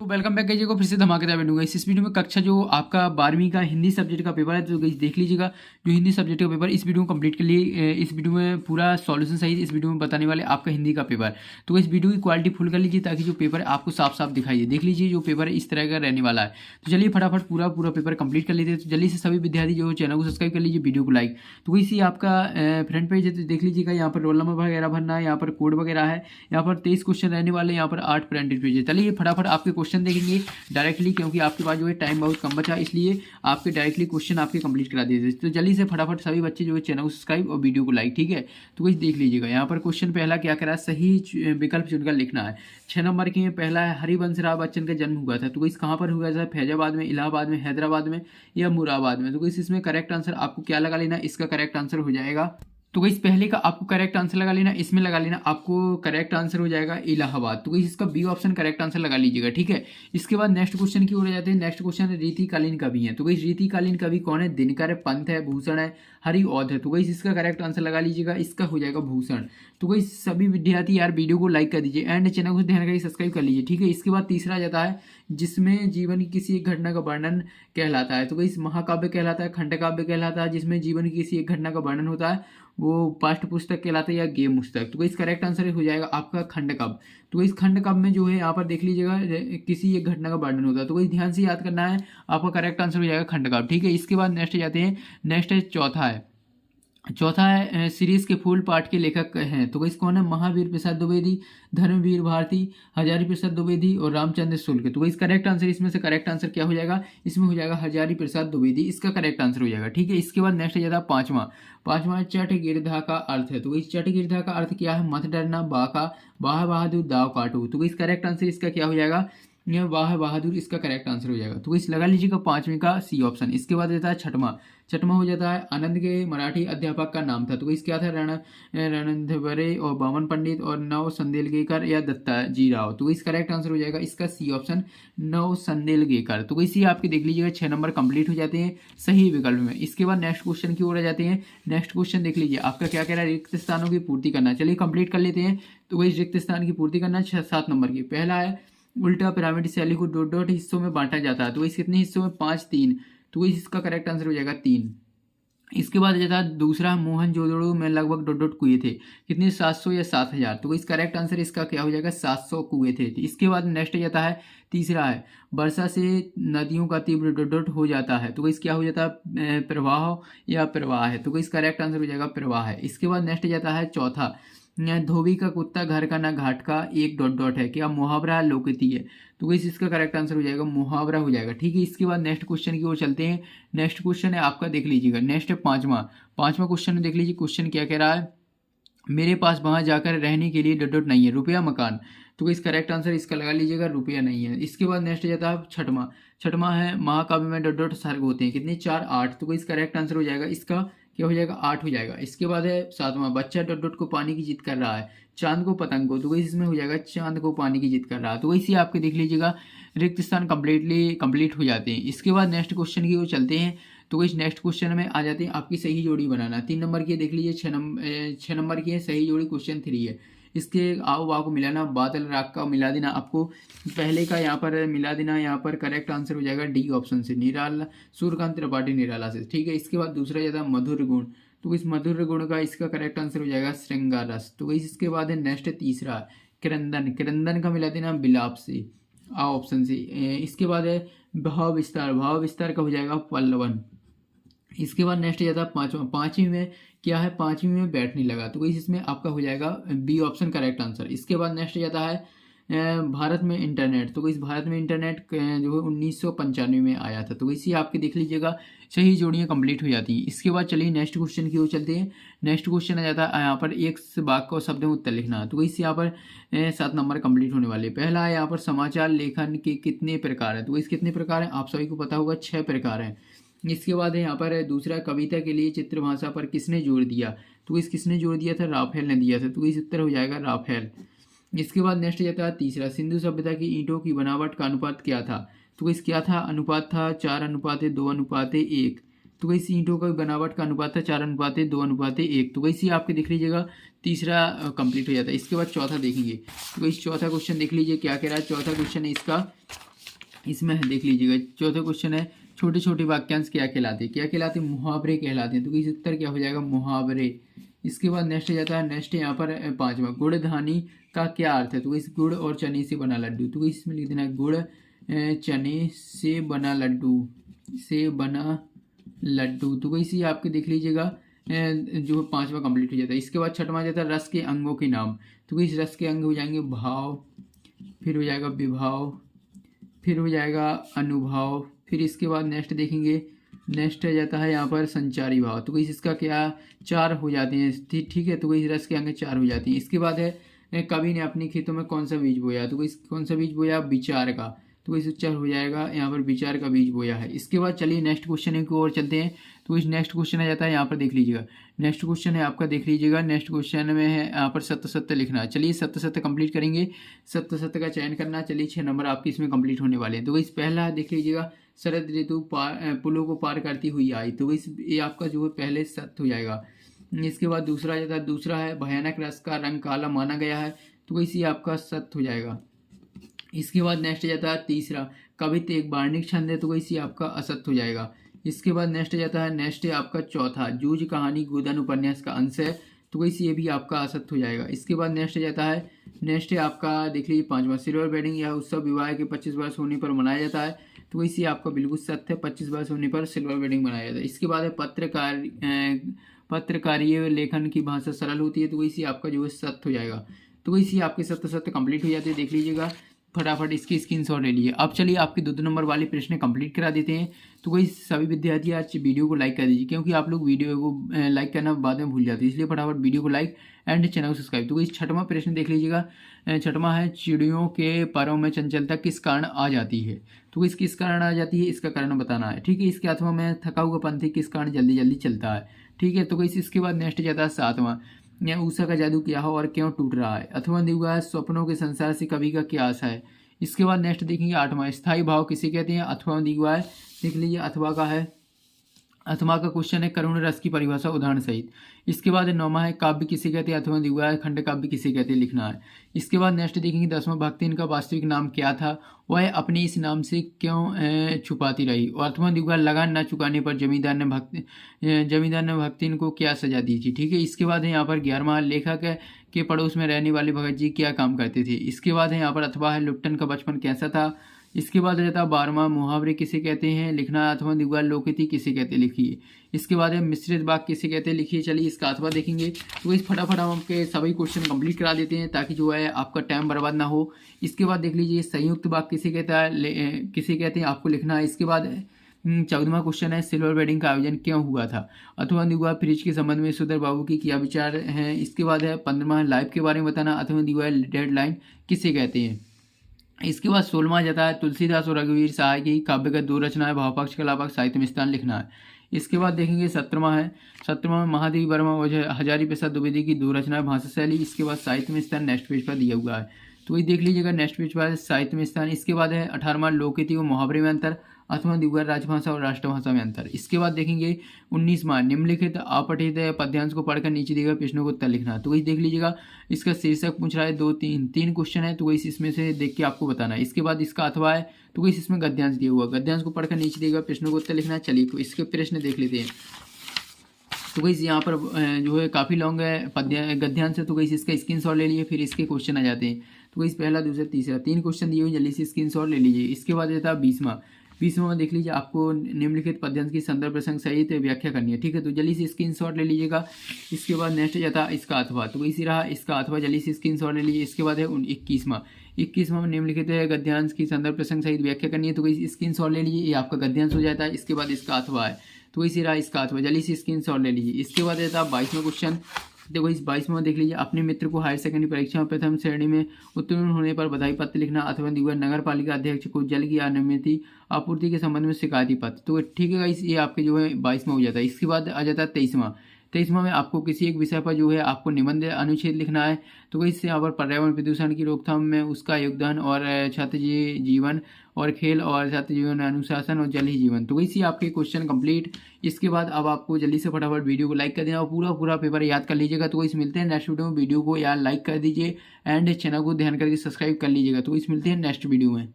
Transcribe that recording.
Welcome back कीजिएगा फिर से धमाकेदार वीडियो। इस वीडियो में कक्षा जो आपका 12वीं का हिंदी सब्जेक्ट का पेपर है तो गाइस देख लीजिएगा। जो हिंदी सब्जेक्ट का पेपर इस वीडियो को कंप्लीट के लिए इस वीडियो में पूरा सॉल्यूशन सहित इस वीडियो में बताने वाले आपका हिंदी का पेपर। तो इस वीडियो की क्वालिटी फुल कर लीजिए ताकि जो पेपर है आपको साफ साफ दिखाई दे। देख लीजिए जो पेपर है इस तरह का रहने वाला है। तो चलिए फटाफट पूरा पेपर कंप्लीट कर लेते हैं। तो जल्दी से सभी विद्यार्थी जो चैनल को सब्सक्राइब कर लीजिए, वीडियो को लाइक। तो इसी आपका फ्रंट पेज है तो देख लीजिएगा। यहाँ पर रोल नंबर वगैरह भरना है, यहाँ पर कोड वगैरह है, यहाँ पर 23 क्वेश्चन रहने वाले, यहाँ पर 8 प्रिंटेड पेज है। चलिए फटाफट आपके क्वेश्चन देखेंगे डायरेक्टली, क्योंकि आपके पास जो है टाइम बहुत कम बचा, इसलिए आपके डायरेक्टली क्वेश्चन आपके कंप्लीट करा दिए। तो जल्दी से फटाफट सभी बच्चे जो है चैनल को सब्सक्राइब और वीडियो को लाइक, ठीक है। तो कुछ देख लीजिएगा। यहाँ पर क्वेश्चन पहला क्या करा, सही विकल्प चुनकर लिखना है। 6 नंबर की पहला है, हरिवंश राय बच्चन का जन्म हुआ था। तो इस कहाँ पर हुआ था, फैजाबाद में, इलाहाबाद में, हैदराबाद में या मुरादाबाद में। तो इसमें करेक्ट आंसर आपको क्या लगा लेना, इसका करेक्ट आंसर हो जाएगा। तो इस पहले का आपको करेक्ट आंसर लगा लेना, इसमें लगा लेना आपको करेक्ट आंसर हो जाएगा इलाहाबाद। तो इसका बी ऑप्शन करेक्ट आंसर लगा लीजिएगा, ठीक है। इसके बाद नेक्स्ट क्वेश्चन की ओर जाते हैं। नेक्स्ट क्वेश्चन रीतिकालीन कवि है। तो रीतिकालीन कवि कौन है, दिनकर है, पंत है, भूषण है, हरिऔध है। तो इसका करेक्ट आंसर लगा लीजिएगा, इसका हो जाएगा भूषण। तो सभी विद्यार्थी यार वीडियो को लाइक कर दीजिए एंड चैनल को ध्यान रखिए सब्सक्राइब कर लीजिए, ठीक है। इसके बाद तीसरा आ जाता है जिसमें जीवन की किसी एक घटना का वर्णन कहलाता है। तो इस महाकाव्य कहलाता है, खंड काव्य कहलाता है, जिसमें जीवन की किसी एक घटना का वर्णन होता है, वो पाठ्य पुस्तक कहलाता है या गेम पुस्तक। तो इस करेक्ट आंसर हो जाएगा आपका खंड काव्य। तो इस खंड काव्य में जो है यहाँ पर देख लीजिएगा किसी एक घटना का वर्णन होता है। तो ध्यान से याद करना है, आपका करेक्ट आंसर हो जाएगा खंड काव्य, ठीक है। इसके बाद नेक्स्ट जाते हैं। नेक्स्ट है चौथा है सीरीज के फूल पाठ के लेखक हैं। तो कौन है, महावीर प्रसाद द्विवेदी, धर्मवीर भारती, हजारी प्रसाद द्विवेदी और रामचंद्र शुक्ल। तो इस करेक्ट आंसर, इसमें से करेक्ट आंसर क्या हो जाएगा, इसमें हो जाएगा हजारी प्रसाद द्विवेदी, इसका करेक्ट आंसर हो जाएगा, ठीक है। इसके बाद नेक्स्ट जाता है पांचवा चट गिरधा का अर्थ है। तो इस चट गिरधा का अर्थ क्या है, मत डरना, बाका, वाह बहादुर, दाव काटो। तो इस करेक्ट आंसर इसका क्या हो जाएगा, यह वाह बहादुर, इसका करेक्ट आंसर हो जाएगा। तो इस लगा लीजिएगा 5वीं का सी ऑप्शन। इसके बाद देता है छठवां हो जाता है आनंद के मराठी अध्यापक का नाम था। तो क्या था, रणधवरे और बामन पंडित और नव संदेलगेकर या दत्ता जी राव। तो इस करेक्ट आंसर हो जाएगा इसका सी ऑप्शन, नव संदेलगेकर। तो इसी आपके देख लीजिएगा 6 नंबर कंप्लीट हो जाते हैं सही विकल्प में। इसके बाद नेक्स्ट क्वेश्चन की ओर आ जाते हैं। नेक्स्ट क्वेश्चन देख लीजिए आपका क्या कह रहा है, रिक्त स्थानों की पूर्ति करना। चलिए कंप्लीट कर लेते हैं। तो वही रिक्त स्थान की पूर्ति करना 7 नंबर की। पहला है उल्टा पिरामिड शैली को डॉट डॉट हिस्सों में बांटा जाता है। तो इस कितने हिस्सों में, 5, 3। तो इसका करेक्ट आंसर हो जाएगा 3। इसके बाद जाता है दूसरा, मोहनजोदड़ो में लगभग डॉट डॉट कुएं थे, कितने, 700 या 7000। तो इस करेक्ट आंसर इसका क्या हो जाएगा, 700 कुएं थे। तो इसके बाद नेक्स्ट जाता है तीसरा है, वर्षा से नदियों का तीव्र डॉट डॉट हो जाता है। तो इस क्या हो जाता है, प्रवाह या प्रवाह है। तो इस करेक्ट आंसर हो जाएगा प्रवाह है। इसके बाद नेक्स्ट जाता है चौथा, धोबी का कुत्ता घर का ना घाट का, एक डॉट डॉट है, क्या मुहावरा लोकति है। तो इसका करेक्ट आंसर हो जाएगा मुहावरा हो जाएगा, ठीक है। इसके बाद नेक्स्ट क्वेश्चन की ओर चलते हैं। नेक्स्ट क्वेश्चन है आपका देख लीजिएगा। नेक्स्ट है पांचवा क्वेश्चन में देख लीजिए। क्वेश्चन क्या कह रहा है, मेरे पास वहां जाकर रहने के लिए डॉट डॉट नहीं है, रुपया मकान। तो इस करेक्ट आंसर इसका लगा लीजिएगा, रुपया नहीं है। इसके बाद नेक्स्ट जाता है छठवां है, महाकाव्य में डॉट डॉट सर्ग होते हैं, कितने, 4, 8। तो इस करेक्ट आंसर हो जाएगा, इसका क्या हो जाएगा, 8 हो जाएगा। इसके बाद है 7वां, बच्चा डॉट डॉट को पानी की जिद कर रहा है, चांद को पतंग को। तो इसमें हो जाएगा चांद को पानी की जिद कर रहा है। तो इसी आपके देख लीजिएगा रिक्त स्थान कंप्लीट हो जाते हैं। इसके बाद नेक्स्ट क्वेश्चन की ओर चलते हैं। तो इस नेक्स्ट क्वेश्चन में आ जाते हैं आपकी सही जोड़ी बनाना। 3 नंबर की देख लीजिए, 6 नंबर की है सही जोड़ी, क्वेश्चन 3 है। इसके आओ वाव को मिलाना, बादल राग का मिला देना। आपको पहले का यहाँ पर मिला देना, यहाँ पर करेक्ट आंसर हो जाएगा डी ऑप्शन से, निराला, सूर्यकांत त्रिपाठी निराला से, ठीक है। इसके बाद दूसरा जाता है मधुर गुण। तो इस मधुर गुण का इसका करेक्ट आंसर हो जाएगा श्रृंगार रस। तो इसके बाद है नेक्स्ट तीसरा क्रंदन का मिला देना बिलाप से, आ ऑप्शन से। इसके बाद है भाव विस्तार का हो जाएगा पल्लवन। इसके बाद नेक्स्ट जाता है पांचवी में क्या है, 5वीं में बैठने लगा। तो इसमें आपका हो जाएगा बी ऑप्शन करेक्ट आंसर। इसके बाद नेक्स्ट जाता है भारत में इंटरनेट। तो इस भारत में इंटरनेट जो है 1995 में आया था। तो इसी आपके देख लीजिएगा सही जोड़ियाँ कंप्लीट हो जाती हैं। इसके बाद चलिए नेक्स्ट क्वेश्चन की ओर चलते हैं। नेक्स्ट क्वेश्चन आ जाता है यहाँ पर एक वाक्य और शब्द में उत्तर लिखना। तो इस यहाँ पर 7 नंबर कंप्लीट होने वाले। पहला है यहाँ पर समाचार लेखन के कितने प्रकार हैं। तो इस कितने प्रकार हैं आप सभी को पता होगा, 6 प्रकार हैं। इसके बाद है यहाँ पर दूसरा, कविता के लिए चित्र भाषा पर किसने जोर दिया। तो किसने जोर दिया था, राफेल ने दिया था। तो इस उत्तर हो जाएगा राफेल। इसके बाद नेक्स्ट जाता है तीसरा, सिंधु सभ्यता की ईंटों की बनावट का अनुपात क्या था। तो क्या था, अनुपात था 4:2:1। तो ईंटों का बनावट का अनुपात था 4:2:1। तो इसी आपके देख लीजिएगा तीसरा कंप्लीट हो जाता है। इसके बाद चौथा देखेंगे। तो चौथा क्वेश्चन देख लीजिए क्या कह रहा है। चौथा क्वेश्चन है इसका, इसमें है, देख लीजिएगा। चौथा क्वेश्चन है छोटे छोटे वाक्यांश क्या कहलाते हैं? क्या कहलाते हैं? मुहावरे कहलाते हैं। तो इस उत्तर क्या हो जाएगा? मुहावरे। इसके बाद नेक्स्ट जाता है, नेक्स्ट यहाँ पर पांचवा, गुड़ धानी का क्या अर्थ है? तो इस गुड़ और चने से बना लड्डू। तो इसमें लिख देना है गुड़ चने से बना लड्डू, से बना लड्डू। तो इसी आपके देख लीजिएगा जो पांचवा कंप्लीट हो जाता है। इसके बाद छठवां जाता है रस के अंगों के नाम। तो इस रस के अंग हो जाएंगे भाव, फिर हो जाएगा विभाव, फिर हो जाएगा अनुभाव, फिर इसके बाद नेक्स्ट देखेंगे, नेक्स्ट आ जाता है यहाँ पर संचारी भाव। तो इसका क्या, चार हो जाते हैं, ठीक है। तो इस रस के अंग चार हो जाती हैं। इसके बाद है कवि ने अपने खेतों में कौन सा बीज बोया? तो इस कौन सा बीज बोया? विचार का। तो इस उच्चार हो जाएगा यहाँ पर विचार का बीज बोया है। इसके बाद चलिए नेक्स्ट क्वेश्चन की ओर चलते हैं। तो इस नेक्स्ट क्वेश्चन आ जाता है यहाँ पर देख लीजिएगा, नेक्स्ट क्वेश्चन है आपका, देख लीजिएगा। नेक्स्ट क्वेश्चन में है यहाँ पर सत्य सत्य लिखना है। चलिए सत्य सत्य कंप्लीट करेंगे, सत्य सत्य का चयन करना। चलिए 6 नंबर आपके इसमें कंप्लीट होने वाले हैं। तो इस पहला देख लीजिएगा, शरद ऋतु पुलों को पार करती हुई आई। तो इस ये आपका जो है पहले सत्य हो जाएगा। इसके बाद दूसरा आ जाता है, दूसरा है भयानक रस का रंग काला माना गया है। तो इसी आपका सत्य हो जाएगा। इसके बाद नेक्स्ट जाता है तीसरा, कवित्व एक वार्णिक छंद है। तो इसी आपका असत्य हो जाएगा। इसके बाद नेक्स्ट जाता है, नेक्स्ट है आपका चौथा, जूझ कहानी गोदान उपन्यास का अंश है। तो इसी ये भी आपका असत्य हो जाएगा। इसके बाद नेक्स्ट जाता है, नेक्स्ट है आपका देख लीजिए पांचवा, सिल्वर वेडिंग यह उत्सव विवाह के 25 वर्ष होने पर मनाया जाता है। तो इसी आपका बिल्कुल सत्य है, 25 वर्ष होने पर सिल्वर वेडिंग मनाया जाता है। इसके बाद है पत्रकारीय लेखन की भाषा सरल होती है। तो इसी आपका जो है सत्य हो जाएगा। तो इसी आपके सत्य सत्य कंप्लीट हो जाते हैं, देख लीजिएगा। फटाफट इसकी स्क्रीनशॉट ले लीजिए। अब चलिए आपके 2 नंबर वाले प्रश्न कंप्लीट करा देते हैं। तो कोई सभी विद्यार्थी आज वीडियो को लाइक कर दीजिए, क्योंकि आप लोग वीडियो को लाइक करना बाद में भूल जाते हैं, इसलिए फटाफट वीडियो को लाइक एंड चैनल को सब्सक्राइब। तो कोई छठवां प्रश्न देख लीजिएगा। छठवां है, चिड़ियों के पैरों में चंचलता किस कारण आ जाती है? तो इस किस कारण आ जाती है, इसका कारण बताना है, ठीक है। इसके अथवा में थका हुआ पंथी किस कारण जल्दी जल्दी चलता है, ठीक है। तो इसके बाद नेक्स्ट जाता है सातवां, या ऊषा का जादू क्या हो और क्यों टूट रहा है। अथवा दिया है, स्वप्नों के संसार से कवि का क्या आशा है। इसके बाद नेक्स्ट देखेंगे आठवां, स्थायी भाव किसे कहते हैं। अथवा दिया है, देख लीजिए अथवा का है, अथवा का क्वेश्चन है करुण रस की परिभाषा उदाहरण सहित। इसके बाद नौमा है, काव्य किसे कहते हैं। अथवा दिया है, खंड काव्य किसे कहते हैं, लिखना है। इसके बाद नेक्स्ट देखेंगे 10वां, भक्ति इनका वास्तविक नाम क्या था, वह अपने इस नाम से क्यों छुपाती रही। और अथवा दिया लगान न चुकाने पर जमींदार ने भक्ति को क्या सजा दी थी, ठीक है। इसके बाद है यहाँ पर 11वां, लेखक के पड़ोस में रहने वाले भगत जी क्या काम करते थे। इसके बाद है यहाँ पर अथवा है, लुट्टन का बचपन कैसा था। इसके बाद रहता है 12वां, मुहावरे किसे कहते हैं, लिखना। अथवा दिग्वाल लोकति किसे कहते हैं, लिखिए। इसके बाद है मिश्रित वाक्य किसे कहते हैं, लिखिए। चलिए इसका अथवा देखेंगे। तो इस फटाफट हम आपके सभी क्वेश्चन कंप्लीट करा देते हैं, ताकि जो है आपका टाइम बर्बाद ना हो। इसके बाद देख लीजिए संयुक्त वाक्य किसे कहता है, किसे कहते हैं, आपको लिखना है। इसके बाद 14वां क्वेश्चन है, सिल्वर वेडिंग का आयोजन क्यों हुआ था। अथवा दिग्वा फ्रिज के संबंध में सुधर बाबू की क्या विचार हैं। इसके बाद है 15वां, लाइफ के बारे में बताना। अथवा दिग्वा डेडलाइन किसे कहते हैं। इसके बाद 16वां जाता है, तुलसीदास और रघुवीर सहाय की काव्यगत 2 रचनाएं, भावपक्ष कलापक्ष साहित्य में स्थान, लिखना है। इसके बाद देखेंगे 17वां है, 17वां में महादेवी वर्मा और हजारी प्रसाद द्विवेदी की 2 रचनाएं, भाषा शैली। इसके बाद साहित्य में स्थान नेक्स्ट पेज पर दिया हुआ है। तो ये देख लीजिएगा, नेक्स्ट पेज पर साहित्य में स्थान। इसके बाद है 18वां, लोकहित व मुहावरे में अंतर। अथवा दिग्वा राजभाषा और राष्ट्रभाषा में अंतर। इसके बाद देखेंगे 19वां, निम्नलिखित अपठित पद्यांश को पढ़कर नीचे दिए गए प्रश्नों को उत्तर लिखना। तो वही देख लीजिएगा, इसका शीर्षक पूछ रहा है 2 3 क्वेश्चन है। तो वही इसमें से देख के आपको बताना है। इसके बाद इसका अथवा है, तो वही इसमें गद्यांश दिया हुआ, गद्यांश को पढ़कर नीचे दिए गए प्रश्नों को उत्तर लिखना है। चलिए तो इसके प्रश्न देख लेते हैं। तो गई यहाँ पर जो है काफ़ी लॉन्ग है गद्यांश है। तो गई इसका स्क्रीनशॉट ले लीजिए, फिर इसके क्वेश्चन आ जाते हैं। तो गई पहला, दूसरा, तीसरा 3 क्वेश्चन दिए हुए, जल्दी से स्क्रीनशॉट ले लीजिए। इसके बाद रहता है 20वां में देख लीजिए, आपको निम्नलिखित पद्यांश की संदर्भ प्रसंग सहित व्याख्या करनी है, ठीक है। तो जल्दी से स्क्रीनशॉट ले लीजिएगा। इसके बाद नेक्स्ट जाता है इसका अथवा। तो इसी रहा इसका अथवा, जल्दी से स्क्रीनशॉट ले लीजिए। इसके बाद है 21वां में निम्नलिखित गद्यांश की संदर्भ प्रसंग सहित व्याख्या करनी है। तो स्क्रीनशॉट ले लीजिए, ये आपका गद्यांश हो जाता है। इसके बाद इसका अथवा है, तो इसी रहा इसका अथवा, जल्दी से स्क्रीनशॉट ले लीजिए। इसके बाद रहता है 22वां क्वेश्चन। देखो इस 22वां देख लीजिए, अपने मित्र को हायर सेकेंडरी परीक्षा में प्रथम श्रेणी में उत्तीर्ण होने पर बधाई पत्र लिखना। अथवा दिया नगर पालिका अध्यक्ष को जल की अनियमित आपूर्ति के संबंध में शिकायती पत्र। तो ठीक है गाइस, ये आपके जो है 22वां हो जाता है। इसके बाद आ जाता है 23वां में आपको किसी एक विषय पर जो है आपको निबंध अनुच्छेद लिखना है। तो इससे यहाँ पर पर्यावरण प्रदूषण की रोकथाम में उसका योगदान और छात्र जीवन और खेल और छात्र जीवन अनुशासन और जल ही जीवन। तो इसी आपके क्वेश्चन कंप्लीट। इसके बाद अब आपको जल्दी से फटाफट वीडियो को लाइक कर देना और पूरा पेपर याद कर लीजिएगा। तो इस मिलते हैं नेक्स्ट वीडियो में। वीडियो को यार लाइक कर दीजिए एंड चैनल को ध्यान करके सब्सक्राइब कर लीजिएगा। तो इस मिलते हैं नेक्स्ट वीडियो में।